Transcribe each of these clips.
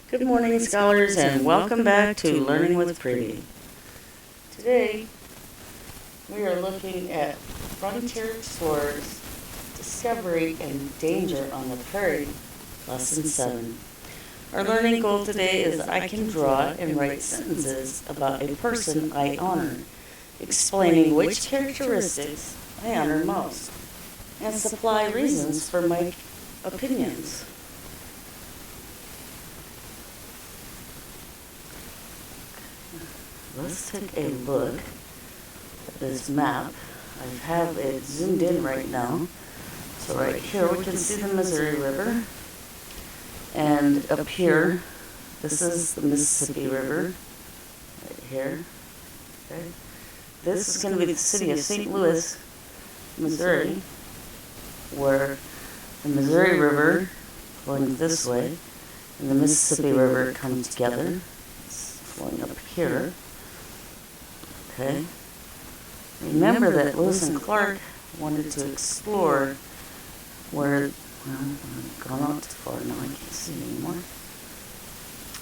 Good morning, scholars, and welcome back to Learning with Prairie. Today, we are looking at Frontier Explorers, Discovery and Danger on the Prairie, Lesson 7. Our learning goal today is I can draw and write sentences about a person I honor, explaining which characteristics I honor most, and supply reasons for my opinions. Let's take a look at this map. I have it zoomed in right now. So right here we can see the Missouri River. And up here, this is the Mississippi River. Right here. Okay. This is going to be the city of St. Louis, Missouri, where the Missouri River flowing this way and the Mississippi River come together. It's flowing up here. Okay. Remember that Lewis and Clark wanted to explore where, well, I've gone out too far now, I can't see anymore.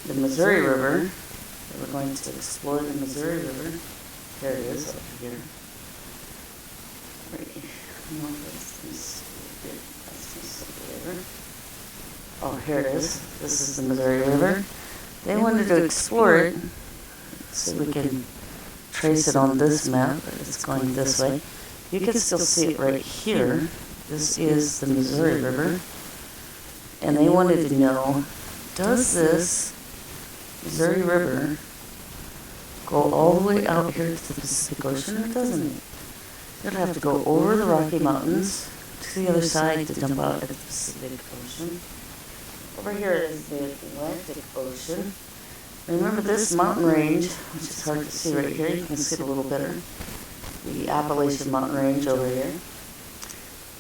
The Missouri River. They were going to explore the Missouri River. There it is up here. Right. No, that's Mississippi River. Oh, here it is. This is the Missouri River. They wanted to explore it so we can trace it on this map. It's going this way. You can still see it right here. This is the Missouri River. And they wanted to know, does this Missouri River go all the way out here to the Pacific Ocean, or doesn't it? It'll have to go over the Rocky Mountains to the other side to dump out at the Pacific Ocean. Over here is the Atlantic Ocean. Remember this mountain range, which is hard to see right here, you can see it a little better. The Appalachian Mountain Range over here.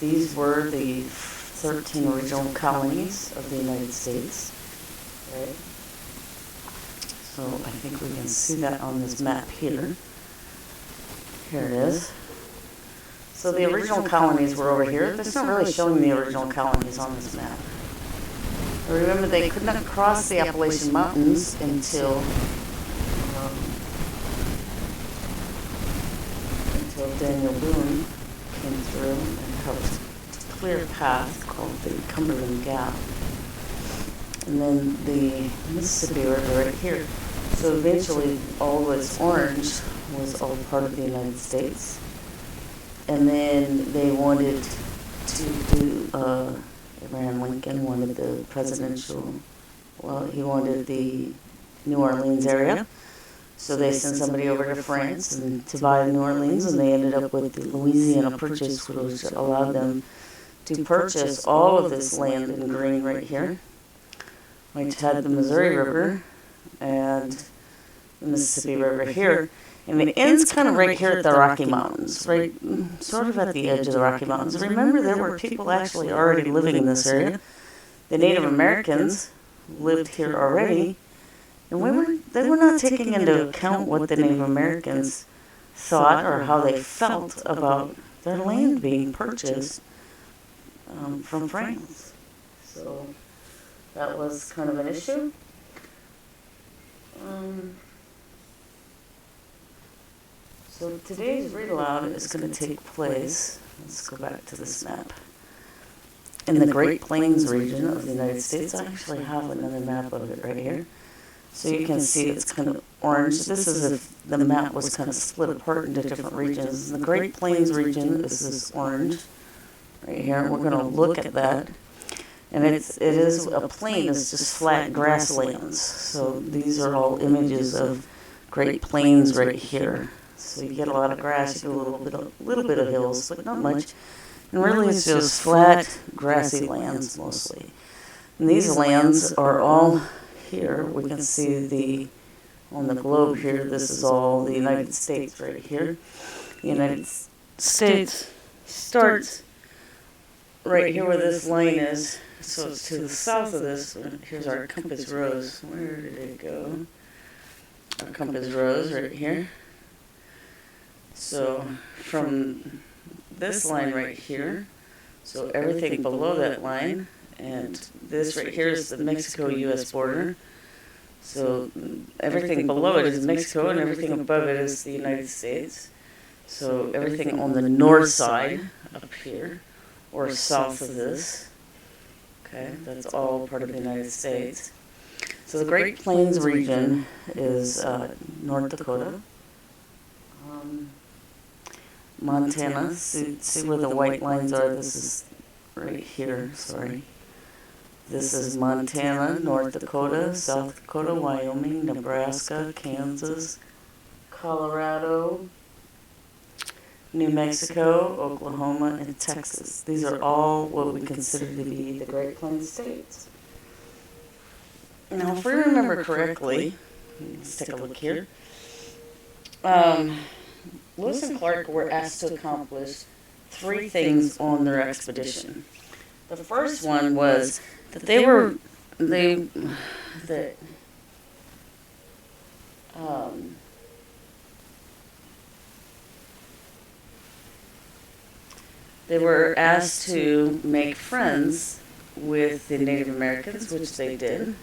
These were the 13 original colonies of the United States. Right? So I think we can see that on this map here. Here it is. So the original colonies were over here. That's not really showing the original colonies on this map. Remember, they could not cross the Appalachian Mountains until Daniel Boone came through and helped clear a path called the Cumberland Gap. And then the Mississippi River right here. So eventually all this orange was all part of the United States. And then they wanted to do Abraham Lincoln wanted the presidential, well, he wanted the New Orleans area. So they sent somebody over to France and to buy New Orleans, and they ended up with the Louisiana Purchase, which allowed them to purchase all of this land in green right here, which had the Missouri River and the Mississippi River here. And it ends kind of right here at the Rocky Mountains, right, sort of at the edge of the Rocky Mountains. Remember, there were people actually already living in this area. The Native Americans lived here already, and they were not taking into account what the Native Americans thought or how they felt about their land being purchased from France. So that was kind of an issue. So today's read aloud is going to take place, let's go back to this map, in the Great Plains region of the United States. I actually have another map of it right here. So you can see it's kind of orange. This is if the map was kind of split apart into different regions. The Great Plains region is this orange right here, and we're going to look at that. And it is a plain, it's just flat grasslands. So these are all images of Great Plains right here. So you get a lot of grass, you get a little bit of hills, but not much. And really it's just flat, grassy lands mostly. And these lands are all here. We can see on the globe here, this is all the United States right here. The United States starts right here where this line is. So it's to the south of this. Here's our compass rose. Where did it go? Our compass rose right here. So from this line right here, so everything below that line, and this right here is the Mexico-U.S. border. So everything below it is Mexico, and everything above it is the United States. So everything on the north side, up here, or south of this, okay, that's all part of the United States. So the Great Plains region is North Dakota, Montana. See where the white lines are? This is right here, sorry. This is Montana, North Dakota, South Dakota, Wyoming, Nebraska, Kansas, Colorado, New Mexico, Oklahoma, and Texas. These are all what we consider to be the Great Plains states. Now, if we remember correctly, let's take a look here. Lewis and Clark were asked to accomplish 3 things on their expedition. The first one was that they were asked to make friends with the Native Americans, which they did.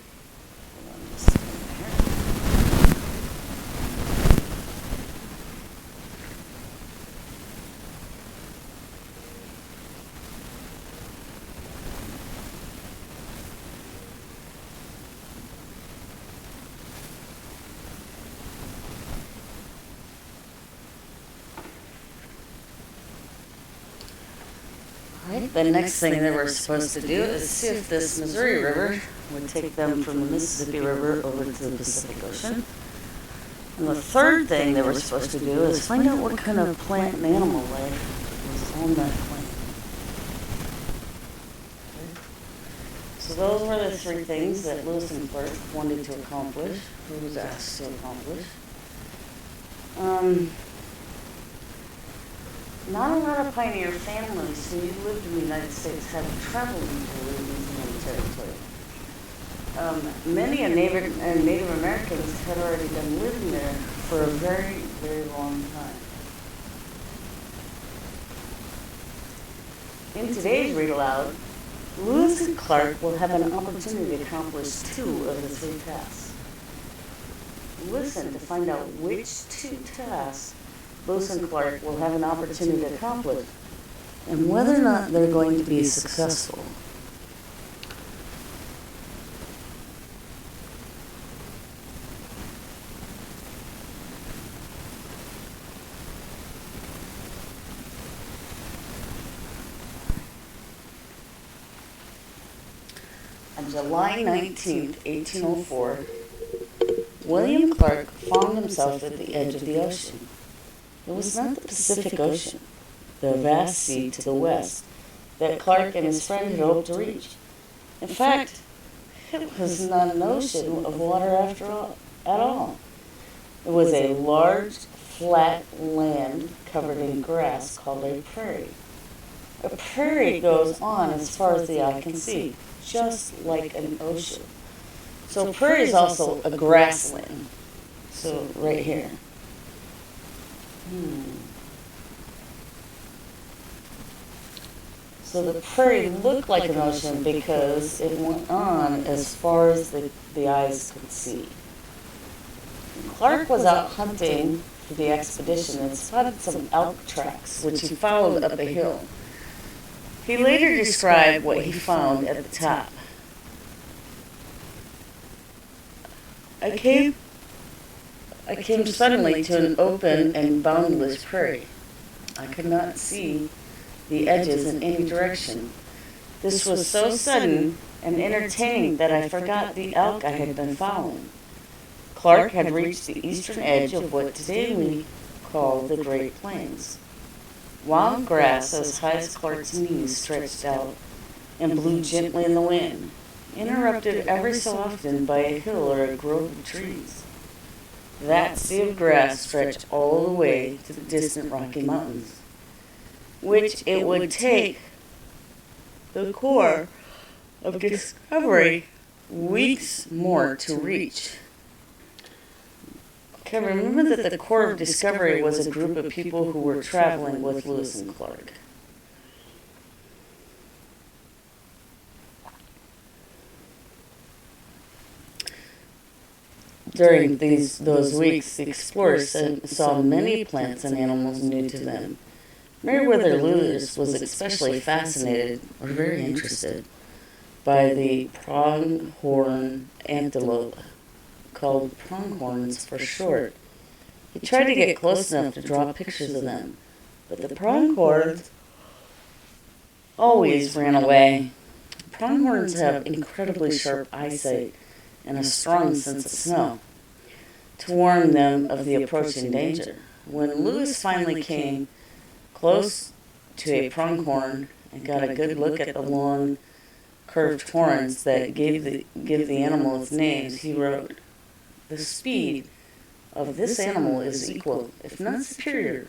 The next thing they were supposed to do is see if this Missouri River would take them from the Mississippi River over to the Pacific Ocean. And the third thing they were supposed to do is find out what kind of plant and animal life was on that plain. Okay. So those were the 3 things that Lewis and Clark wanted to accomplish, who was asked to accomplish. Not a lot of pioneer families who lived in the United States had traveled into Louisiana territory. Many Native Americans had already been living there for a very, very long time. In today's read aloud, Lewis and Clark will have an opportunity to accomplish 2 of the 3 tasks. Listen to find out which 2 tasks Lewis and Clark will have an opportunity to accomplish, and whether or not they're going to be successful. On July 19th, 1804, William Clark found himself at the edge of the ocean. It was not the Pacific Ocean, the vast sea to the west, that Clark and his friend had hoped to reach. In fact, it was not an ocean of water at all. It was a large, flat land covered in grass called a prairie. A prairie goes on as far as the eye can see, just like an ocean. So prairie is also a grassland. So right here. So the prairie looked like an ocean because it went on as far as the eyes could see. Clark was out hunting for the expedition and spotted some elk tracks, which he followed up a hill. He later described what he found at the top. I came suddenly to an open and boundless prairie. I could not see the edges in any direction. This was so sudden and entertaining that I forgot the elk I had been following. Clark had reached the eastern edge of what today we call the Great Plains. Wild grass as high as Clark's knees stretched out and blew gently in the wind, interrupted every so often by a hill or a grove of trees. That sea of grass stretched all the way to the distant Rocky Mountains, which it would take the Corps of Discovery weeks more to reach. Okay, remember that the Corps of Discovery was a group of people who were traveling with Lewis and Clark. During those weeks, the explorers saw many plants and animals new to them. Meriwether Lewis was especially fascinated, or very interested, by the pronghorn antelope, called pronghorns for short. He tried to get close enough to draw pictures of them, but the pronghorns always ran away. Pronghorns have incredibly sharp eyesight and a strong sense of smell to warn them of the approaching danger. When Lewis finally came close to a pronghorn and got a good look at the long, curved horns that give the animal its names, he wrote, "The speed of this animal is equal, if not superior,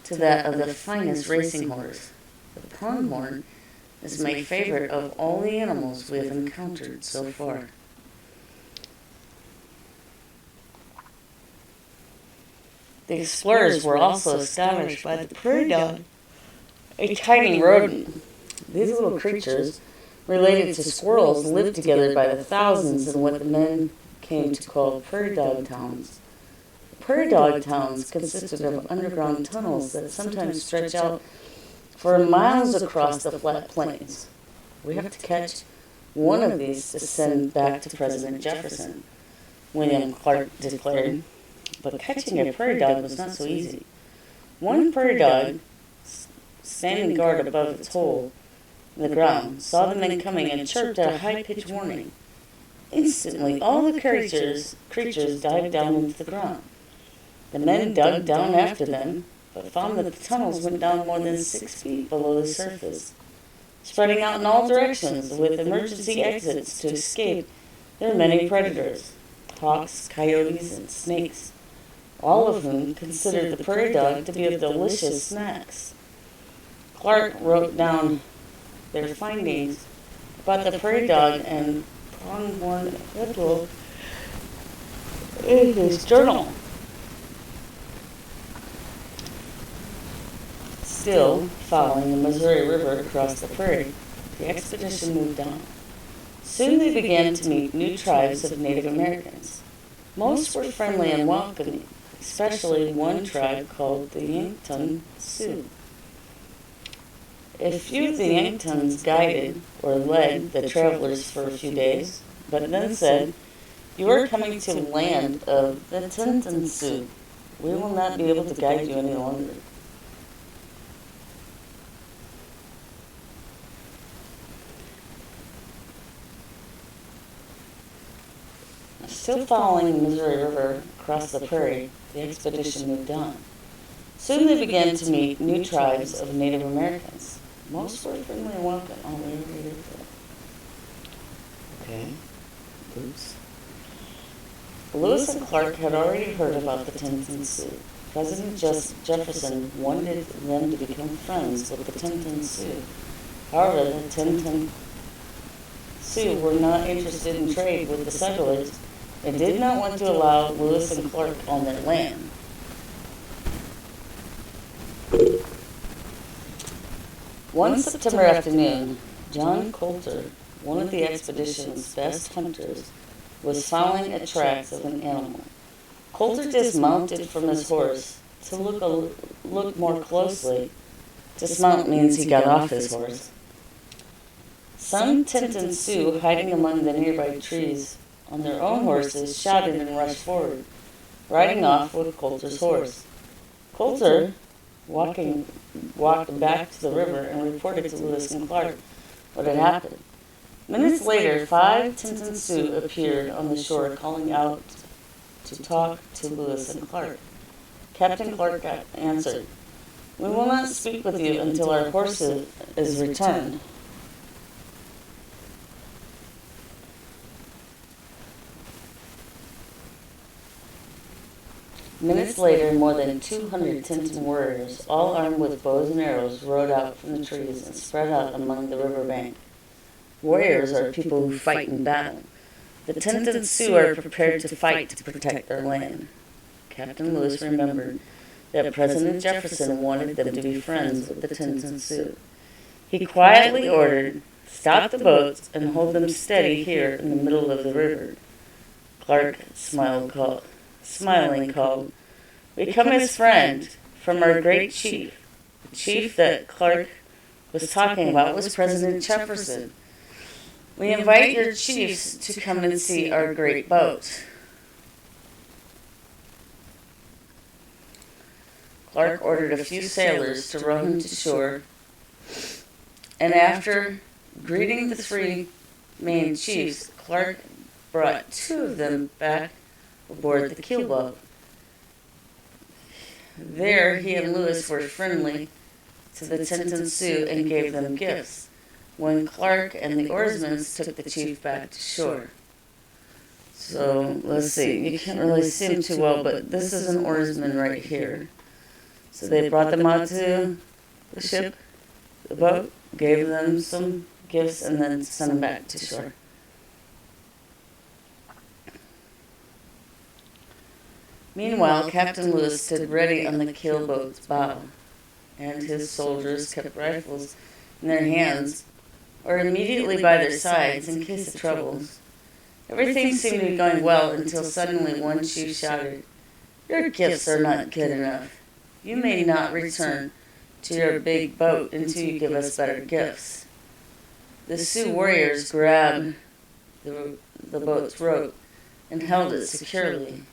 to that of the finest racing horse. The pronghorn is my favorite of all the animals we have encountered so far." The explorers were also astonished by the prairie dog, a tiny rodent. These little creatures, related to squirrels, lived together by the thousands in what the men came to call prairie dog towns. Prairie dog towns consisted of underground tunnels that sometimes stretch out for miles across the flat plains. "We have to catch one of these to send back to President Jefferson," William Clark declared. But catching a prairie dog was not so easy. One prairie dog, standing guard above its hole in the ground, saw the men coming and chirped a high-pitched warning. Instantly, all the creatures dived down into the ground. The men dug down after them, but found that the tunnels went down more than 6 feet below the surface, spreading out in all directions with emergency exits to escape their many predators, hawks, coyotes, and snakes, all of whom considered the prairie dog to be a delicious snack. Clark wrote down their findings about the prairie dog and pronghorn antelope in his journal. Still following the Missouri River across the prairie, the expedition moved on. Soon they began to meet new tribes of Native Americans. Most were friendly and welcoming, especially one tribe called the Yankton Sioux. A few of the Yanktons guided or led the travelers for a few days, but then said, "You are coming to land of the Tinton Sioux. We will not be able to guide you any longer." Still following the Missouri River across the prairie, the expedition moved on. Soon they began to meet new tribes of Native Americans. Most were friendly and welcome. Oh, where did we get that? Okay. Oops. Lewis and Clark had already heard about the Tinton Sioux. President Jefferson wanted them to become friends with the Tinton Sioux. However, the Tinton Sioux were not interested in trade with the settlers and did not want to allow Lewis and Clark on their land. One September afternoon, John Coulter, one of the expedition's best hunters, was following the tracks of an animal. Coulter dismounted from his horse to look more closely. Dismount means he got off his horse. Some Tinton Sioux, hiding among the nearby trees on their own horses, shouted and rushed forward, riding off with Coulter's horse. Coulter walked back to the river and reported to Lewis and Clark what had happened. Minutes later, 5 Tinton Sioux appeared on the shore, calling out to talk to Lewis and Clark. Captain Clark answered, "We will not speak with you until our horse is returned." Minutes later, more than 200 Tinton warriors, all armed with bows and arrows, rode out from the trees and spread out among the riverbank. Warriors are people who fight in battle. The Tinton Sioux are prepared to fight to protect their land. Captain Lewis remembered that President Jefferson wanted them to be friends with the Tinton Sioux. He quietly ordered, "Stop the boats and hold them steady here in the middle of the river." Clark smiling called, "We come as friend from our great chief." The chief that Clark was talking about was President Jefferson. "We invite your chiefs to come and see our great boat." Clark ordered a few sailors to row him to shore, and after greeting the three main chiefs, Clark brought two of them back aboard the keelboat. There, he and Lewis were friendly to the Tinton Sioux and gave them gifts, when Clark and the oarsmen took the chief back to shore. So, let's see, you can't really see him too well, but this is an oarsman right here. So they brought them out to the ship, the boat, gave them some gifts, and then sent them back to shore. Meanwhile, Captain Lewis stood ready on the keelboat's bow, and his soldiers kept rifles in their hands or immediately by their sides in case of troubles. Everything seemed to be going well until suddenly one chief shouted, "Your gifts are not good enough. You may not return to your big boat until you give us better gifts." The Sioux warriors grabbed the boat's rope and held it securely.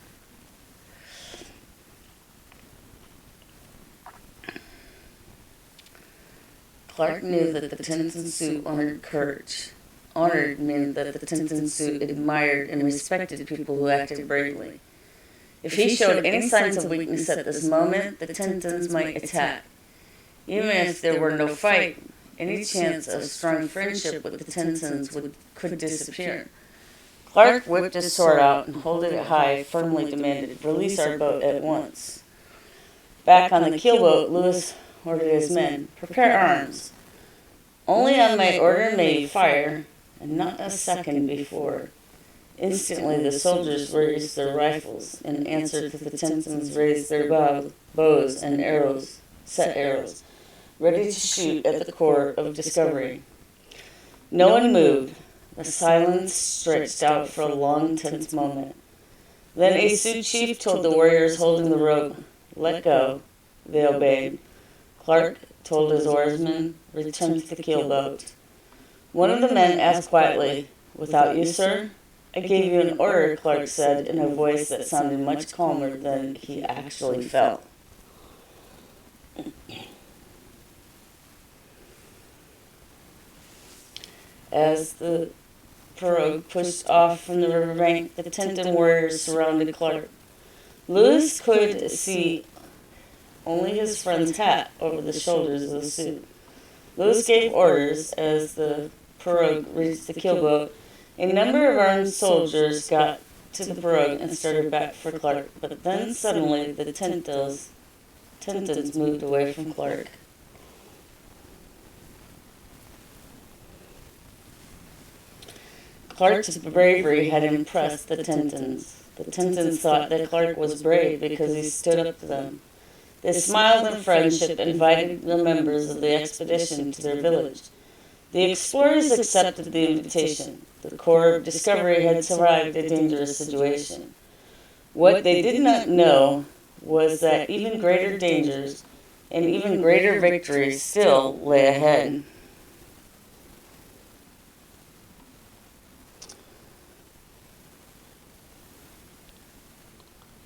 Clark knew that the Tinton Sioux honored courage. Honored meant that the Tinton Sioux admired and respected people who acted bravely. If he showed any signs of weakness at this moment, the Tintons might attack. Even if there were no fight, any chance of strong friendship with the Tintons could disappear. Clark whipped his sword out and, holding it high, firmly demanded, "Release our boat at once." Back on the keelboat, Lewis ordered his men, "Prepare arms. Only on my order may you fire, and not a second before." Instantly the soldiers raised their rifles. In answer to the Tintons raised their bows and set arrows, ready to shoot at the core of Discovery. No one moved. The silence stretched out for a long, tense moment. Then a Sioux chief told the warriors holding the rope, "Let go." They obeyed. Clark told his oarsmen, "Return to the keelboat." One of the men asked quietly, "Without you, sir?" "I gave you an order," Clark said in a voice that sounded much calmer than he actually felt. As the pirogue pushed off from the riverbank, the Tinton warriors surrounded Clark. Lewis could see only his friend's hat over the shoulders of the Sioux. Lewis gave orders as the pirogue reached the keelboat. A number of armed soldiers got to the pirogue and started back for Clark, but then suddenly the Tintons moved away from Clark. Clark's bravery had impressed the Tintons. The Tintons thought that Clark was brave because he stood up to them. They smiled in friendship and invited the members of the expedition to their village. The explorers accepted the invitation. The Corps of Discovery had survived a dangerous situation. What they did not know was that even greater dangers and even greater victories still lay ahead.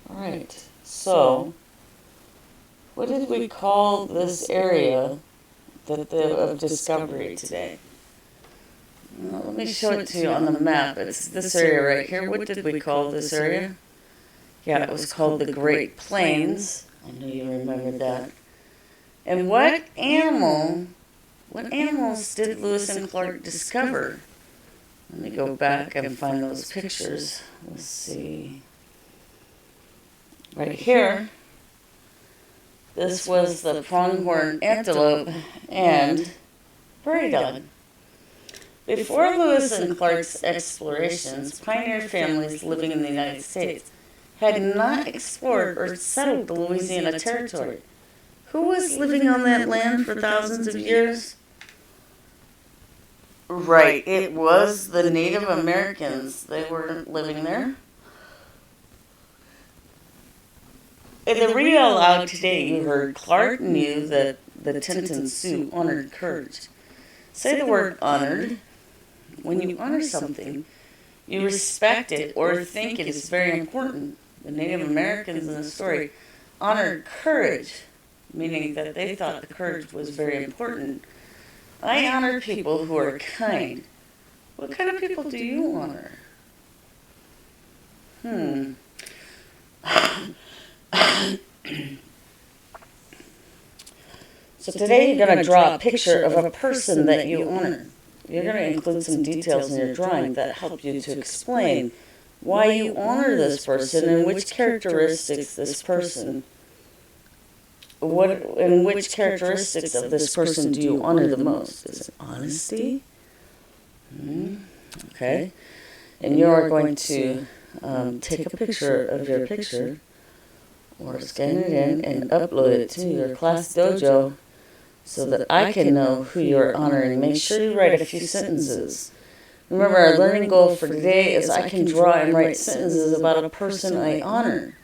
All right, so what did we call this area of Discovery today? Well, let me show it to you on the map. It's this area right here. What did we call this area? Yeah, it was called the Great Plains. I know you remember that. And what animals did Lewis and Clark discover? Let me go back and find those pictures. Let's see. Right here. This was the pronghorn antelope and prairie dog. Before Lewis and Clark's explorations, pioneer families living in the United States had not explored or settled the Louisiana Territory. Who was living on that land for thousands of years? Right, it was the Native Americans. They were living there. in the read aloud today, you heard Clark knew that the Tinton Sioux honored courage. Say the word honored. When you honor something, you respect it or think it is very important. The Native Americans in the story honored courage, meaning that they thought the courage was very important. I honor people who are kind. What kind of people do you honor? So today you're going to draw a picture of a person that you honor. You're going to include some details in your drawing that help you to explain why you honor this person and which characteristics this person, which characteristics of this person do you honor the most? Is it honesty? Okay. And you're going to take a picture of your picture or scan it in and upload it to your class dojo so that I can know who you're honoring. Make sure you write a few sentences. Remember, our learning goal for today is I can draw and write sentences about a person I honor,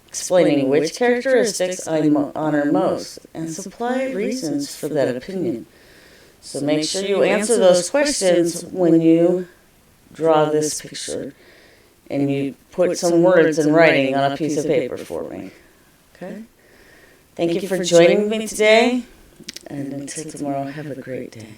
explaining which characteristics I honor most, and supply reasons for that opinion. So make sure you answer those questions when you draw this picture, and you put some words in writing on a piece of paper for me. Okay? Thank you for joining me today, and until tomorrow, have a great day.